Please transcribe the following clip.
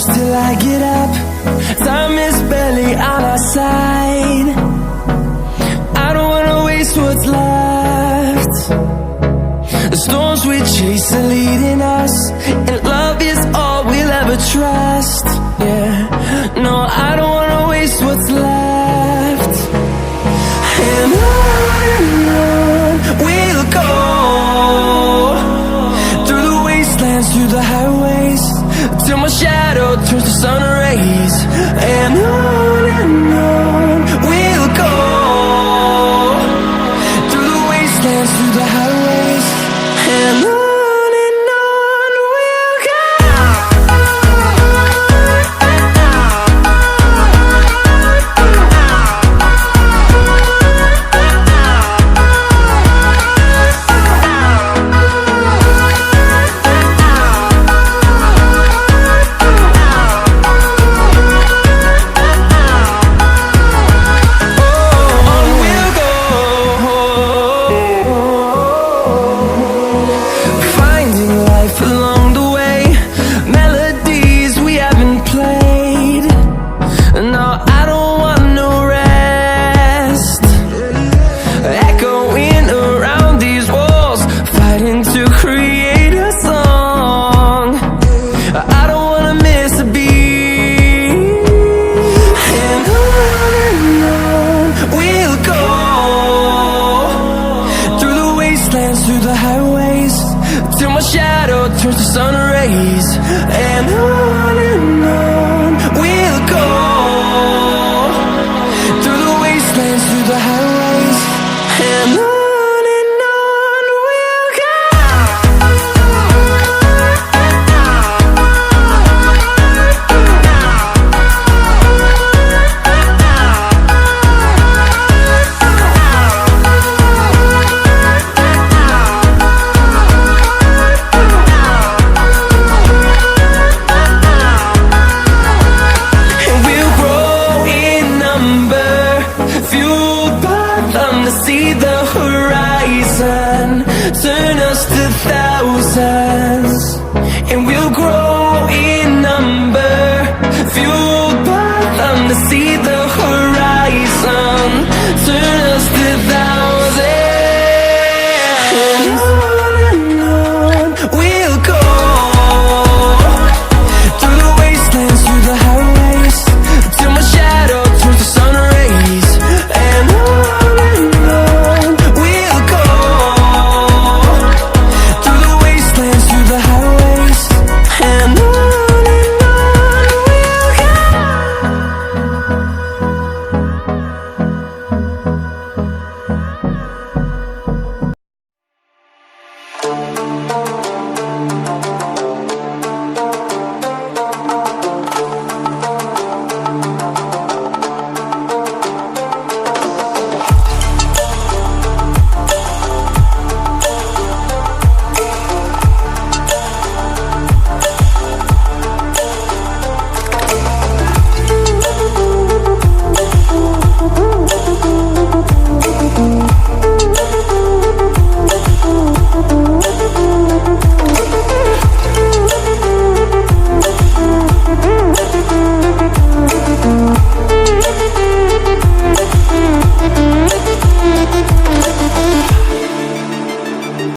push till I get up. Time is barely on our side. I don't wanna waste what's left. The storms we chase are leading us, and love is all we'll ever trust. Yeah, no, I don't wanna waste what's left. And on we'll go, through the wastelands, through the highways, till my shadow turns to sun rays.